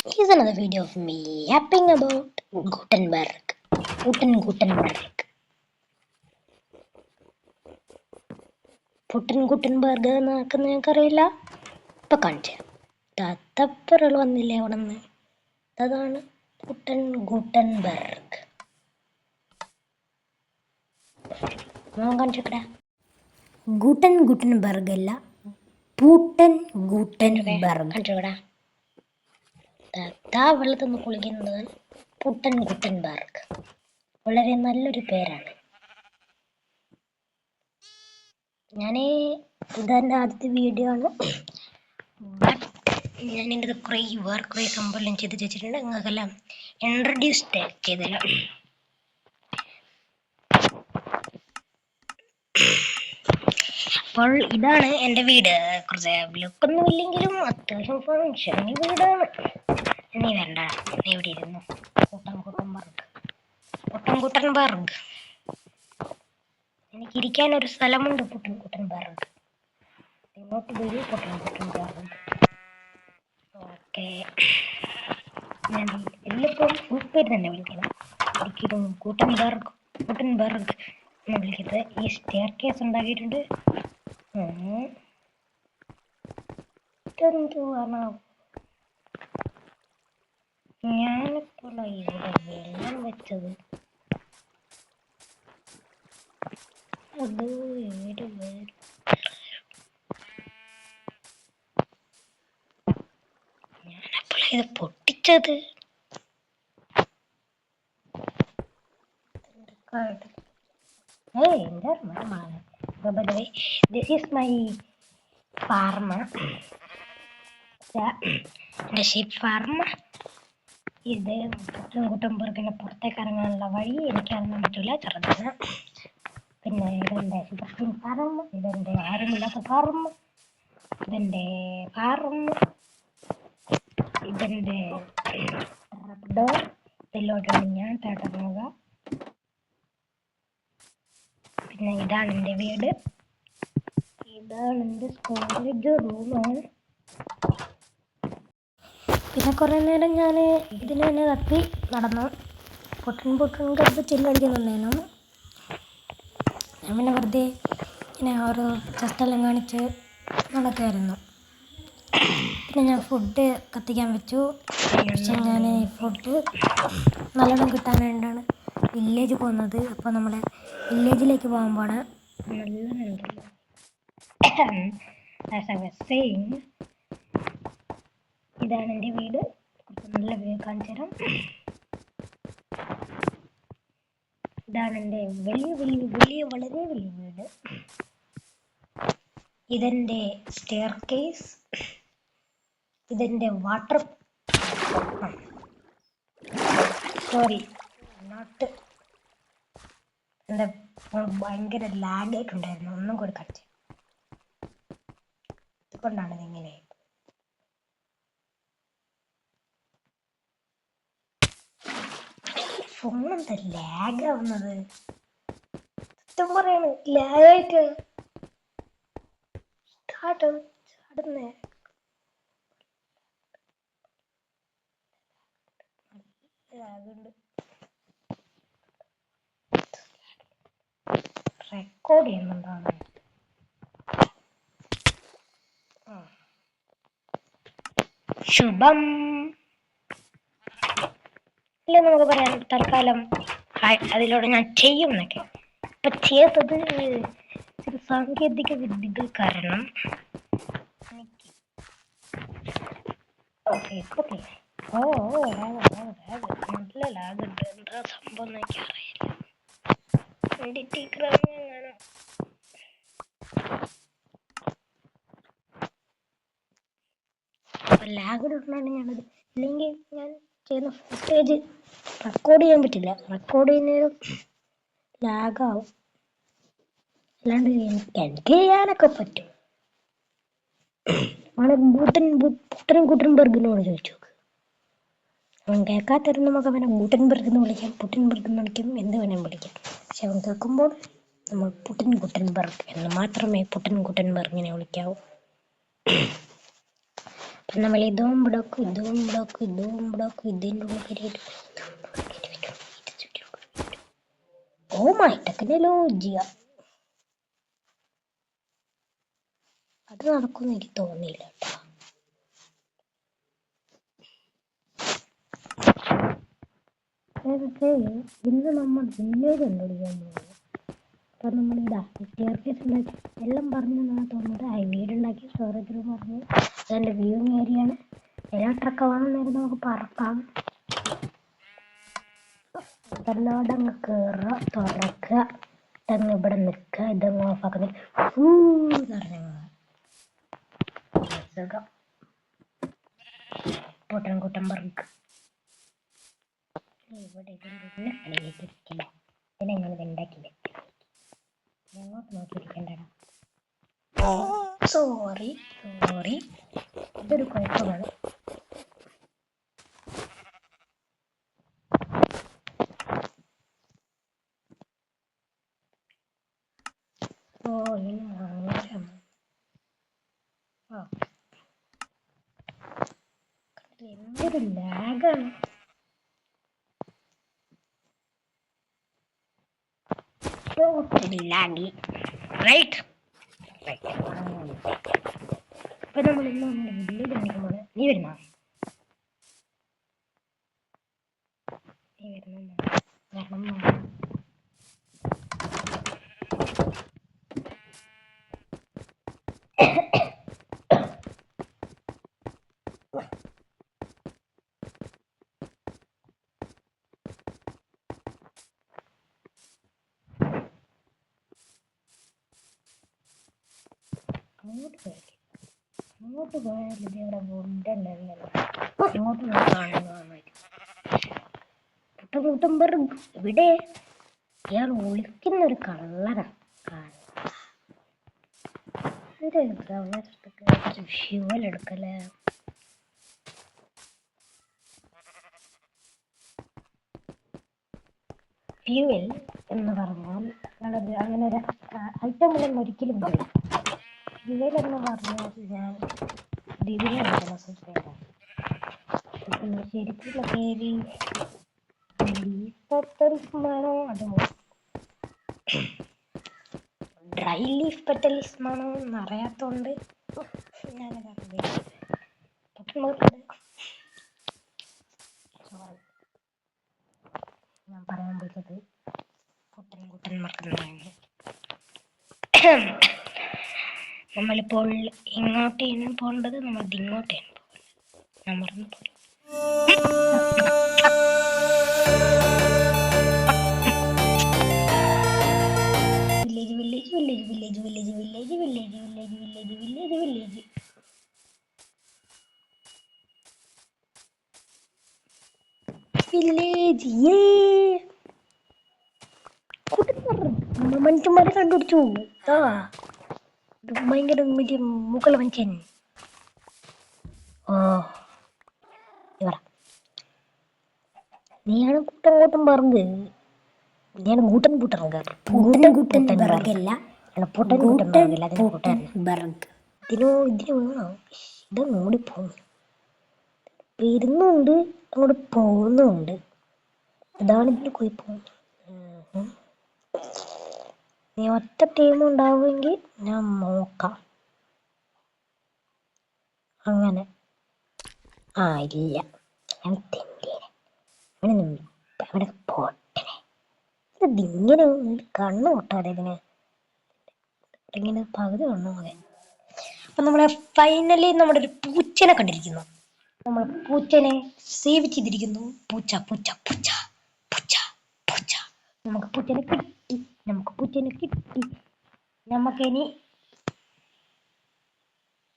Here's another video of me yapping about Gutenberg. Gutenberg. Gutenberg എന്നാക്കുന്ന ഞങ്ങൾക്കറിയില്ല. ഇപ്പം കാണിച്ചു തത്തപ്പുറൾ വന്നില്ലേ അവിടെ നിന്ന്. അതാണ് ഗുട്ടൻബർഗ്. കാണിച്ചോക്കടാ. ഗുട്ടൻബർഗ് അല്ല, ഗുട്ടൻബർഗ്. കാണിച്ചോക്കടാ. വെള്ളത്തിൽ നിന്ന് കുളിക്കുന്നതാണ് ഗുട്ടൻബർഗ്. വളരെ നല്ലൊരു പേരാണ്. ഇതെൻ്റെ ആദ്യത്തെ വീഡിയോ ആണ്. ഞാനിൻ്റെ കുറേ സംഭവം ചെയ്ത് വെച്ചിട്ടുണ്ട്. നിങ്ങൾക്കെല്ലാം ഇൻട്രൊഡ്യൂസ് ചെയ്തല്ലോ. അപ്പോൾ ഇതാണ് എൻ്റെ വീട്. കുറച്ച് ലുക്കൊന്നും ഇല്ലെങ്കിലും അത്യാവശ്യം ഫങ്ഷൻ വീടാണ്. നീ വേണ്ട, നീ ഇവിടെ ഇരുന്നു. ഗുട്ടൻബർഗ്. എനിക്കിരിക്കാൻ ഒരു സ്ഥലമുണ്ട്. ഗുട്ടൻബർഗ്. ഇങ്ങോട്ട് വരൂ. ഗുട്ടൻബർഗ്. ഓക്കെ, ഞാൻ എല്ലാം ഫുൾ പേര് തന്നെ വിളിക്കണം. ഒരിക്കലും ഗുട്ടൻബർഗ് എന്ന് വിളിക്കുന്നത്. ഈ സ്റ്റെയർ കേസ് ഉണ്ടാക്കിയിട്ടുണ്ട്. ഇതെന്തുവാണ്? ഞാനിപ്പോൾ ഇവിടെ വെള്ളം വെച്ചത് അത് എവിടെ വരും? ഞാനപ്പോൾ ഇത് പൊട്ടിച്ചത്. This is my farm. എൻ്റെ ഷീപ്പ് ഫാർം. ഇത് ഗുട്ടൻബർഗിന് പുറത്തേക്ക് ഇറങ്ങാനുള്ള വഴി എനിക്കറിയാൻ പറ്റില്ല, ചെറുതാണ്. പിന്നെ ഇതെൻ്റെ ഷീപ്പ് ഫാർം. ഇതെൻ്റെ ആരുമില്ലാത്ത ഫാർം. ഇതെൻ്റെ ഫാർം. ഇതെൻ്റെ ഡോർ. ഇതിലോട്ടാണ് ഞാൻ തടങ്ങുക. പിന്നെ ഇതാണ് എൻ്റെ വീട്. ഇതാണ് എൻ്റെ സ്റ്റോറേജ് റൂമാണ്. പിന്നെ കുറേ നേരം ഞാൻ ഇതിന് തന്നെ തപ്പി നടന്നു. പൊട്ടൻ ചില്ലടിക്കുന്നുണ്ടേനു. ഞാൻ പിന്നെ വെറുതെ ഇങ്ങനെ ഓരോ സ്ഥലം കാണിച്ച് നടക്കുമായിരുന്നു. പിന്നെ ഞാൻ ഫുഡ് കത്തിക്കാൻ വെച്ചു. പക്ഷെ ഞാൻ ഫുഡ് നല്ലോണം കിട്ടാൻ വേണ്ടിയാണ് വില്ലേജ് പോകുന്നത്. അപ്പോൾ നമ്മുടെ വില്ലേജിലേക്ക് പോകുമ്പോൾ ഇതാണ് എൻ്റെ വീട്. കുറച്ച് നല്ല വീട് കാണിച്ചു തരാം. ഇതാണ് എൻ്റെ വളരെ വലിയ വീട്. ഇതെൻ്റെ സ്റ്റെയർ കേസ്. ഇതെൻ്റെ വാട്ടർ നോട്ട്. എൻ്റെ ഭയങ്കര ലാഗായിട്ടുണ്ടായിരുന്നു. ഒന്നും കൂടി കാണിച്ചു. ഇതുകൊണ്ടാണ് ഇതിങ്ങനെ. ഫോണെന്താ ലാഗാവുന്നത്? സത്യം പറയാണ്, ലാഗായിട്ട് ചാടുന്നേ. ലാഗുണ്ട്. റെക്കോർഡ് ചെയ്യുന്നുണ്ടാണ്. ശുഭം ഇല്ല നമുക്ക് പറയാം. തൽക്കാലം അതിലൂടെ ഞാൻ ചെയ്യും എന്നൊക്കെ. ഇപ്പൊ ചെയ്തത് ചില സാങ്കേതിക വിദ്യകൾ കാരണം എനിക്ക് നല്ല ലാഗുണ്ട്. എന്താ സംഭവം എനിക്ക് അറിയില്ല. ലാഗിടുകൊണ്ടാണ് ഞാനത്. ഇല്ലെങ്കിൽ ഞാൻ ചെയ്യുന്ന ഫുട്ടേജ് റെക്കോർഡ് ചെയ്യാൻ പറ്റില്ല. റെക്കോർഡ് ചെയ്യുന്നതിനും ലാഗാവും. അല്ലാണ്ട് എനിക്ക് ചെയ്യാനൊക്കെ പറ്റും. ഗുട്ടൻബർഗിനോട് ചോദിച്ചു നോക്ക്. അവൻ കേൾക്കാത്തരുന്ന നമുക്ക് അവനെ ഗുട്ടൻബർഗ് എന്ന് വിളിക്കാം, പുട്ടിൻബർഗ് എന്ന് വിളിക്കാം, എന്ത് വേണേലും വിളിക്കാം. പക്ഷെ അവൻ കേൾക്കുമ്പോൾ നമ്മൾ ഗുട്ടൻബർഗ് എന്ന് മാത്രമേ ഗുട്ടൻബർഗിനെ വിളിക്കാവൂ. അപ്പം നമ്മൾ ഇതും ഇതിൻ്റെ ഉള്ളിൽ കയറിയിട്ട് ഓ മൈ ടെക്നോളജിയ അത് നടക്കുമെന്ന് എനിക്ക് തോന്നിയില്ല കേട്ടോ. ഇന്ന് നമ്മൾ വില്ലേജ് കണ്ടുപിടിക്കാൻ പോകുന്നത്. അപ്പം നമ്മളിതാ സ്റ്റെയർകേസ് ഉണ്ടാക്കി എല്ലാം പറഞ്ഞു എന്നാണ് തോന്നുന്നത്. വീടുണ്ടാക്കി സ്റ്റോറേജ് റൂം പറഞ്ഞു. അതിൻ്റെ വ്യൂയിങ് ഏരിയയാണ്. ഇലക്ട്രൊക്കെ വന്നേരം നമുക്ക് പറക്കാം. ഇതല്ലാണ്ടങ്ങ് കയറുക, തുറക്കുക, ഇതങ്ങ് ഇവിടെ നിൽക്കുക, ഇതങ്ങ് ഓഫാക്കുന്നത് സുഖം. കൂട്ടൻ ബർഗ് ഇവിടെ ഇതിൻ്റെ അടിയിലേക്കില്ല. ഇതിനെങ്ങനെ ഉണ്ടാക്കി വെക്കാം. ഞങ്ങോട്ട് നോക്കിയിരിക്കണ്ടടാ. സോറി ഇതൊരു കുഴപ്പമാണ്. എന്തൊരു ലാഗാണ്. Laggy right. അപ്പൊ നമ്മൾ ഇന്ന് വില്ലേജ് കാണിക്കുമ്പോൾ നീ വരുന്ന കാരണം അങ്ങോട്ട് പോയാൽ ഇത് ഇവിടെ വുഡുണ്ടല്ലോ. അങ്ങോട്ട് കാണുമ്പോൾ ഇവിടെ ഇയാൾ ഒളിക്കുന്നൊരു കള്ളനാണ്. ഫ്യൂവൽ എടുക്കല്ലേ. ഫ്യൂവൽ എന്ന് പറഞ്ഞാൽ അങ്ങനെ ഒരു ഐറ്റങ്ങളൊന്നും ഒരിക്കലും പോയി. ഫ്യൂവൽ എന്ന് പറഞ്ഞാൽ ഞാൻ ഇതിനെയാണ് ശരിക്കുള്ള പേര് പെറ്റലിസ്മാണോ അതോ ഡ്രൈ ലീഫ് പെറ്റലിസ്മാണോ എന്നറിയാത്തോണ്ട് ഞാനത് ഞാൻ പറയാൻ പോയത് കൂട്ടൻ മറക്കുന്നതാണ്. നമ്മളിപ്പോൾ ഇങ്ങോട്ടേനും പോകേണ്ടത്, നമ്മൾ ഇങ്ങോട്ടേനും പോകേണ്ടത്. ഞാൻ മറന്നു പോയി. മനുഷ്യന്മാരെ കണ്ടുപിടിച്ചു. ഭയങ്കര മുക്കുള്ള മനുഷ്യൻ. നീയാണ് കൂട്ടൻ പറഞ്ഞത്. ഞാൻ കൂട്ടൻ ബർഗല്ല. ഇതിന് വേണോ ഇത് ഓടിപ്പോകുന്നു. വരുന്നുണ്ട്, അങ്ങോട്ട് പോകുന്നുണ്ട്. അതാണ് ഇതിന് കുഴപ്പം. നീ ഒറ്റ ടീം ഉണ്ടാവുമെങ്കിൽ ഞാൻ നോക്കാം. അങ്ങനെ ഇല്ല, ഞാൻ അവിടെ പോട്ടെ. ഇതിങ്ങനെ കണ്ണു പൊട്ടാതെ ഇതിന് ഇങ്ങനെ പകുതി കണ്ണു മതി. അപ്പൊ നമ്മളെ ഫൈനലി നമ്മുടെ ഒരു പൂച്ചനെ കണ്ടിരിക്കുന്നു. നമ്മൾ പൂച്ചനെ സേവ് ചെയ്തിരിക്കുന്നു. പൂച്ച നമുക്ക് പൂച്ചനെ കിട്ടി. നമുക്കിനി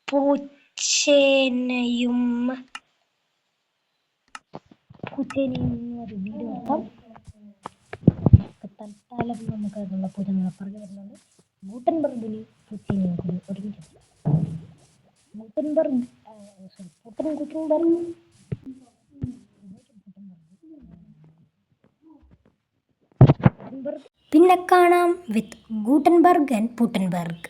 പൂച്ചനെയും ഒരു വീഡിയോ എടുക്കാം. തൽക്കാലം നമുക്ക് അതിനുള്ള പൂച്ച പറഞ്ഞു വരുന്നുണ്ട്. ഗൂട്ടൻബർഗിന് പൂച്ചനെയും കൂടി ഒരുമിച്ച് പിന്നെ കാണാം വിത്ത് ഗൂട്ടൻബർഗ് ആൻഡ് പുട്ടൻബർഗ്.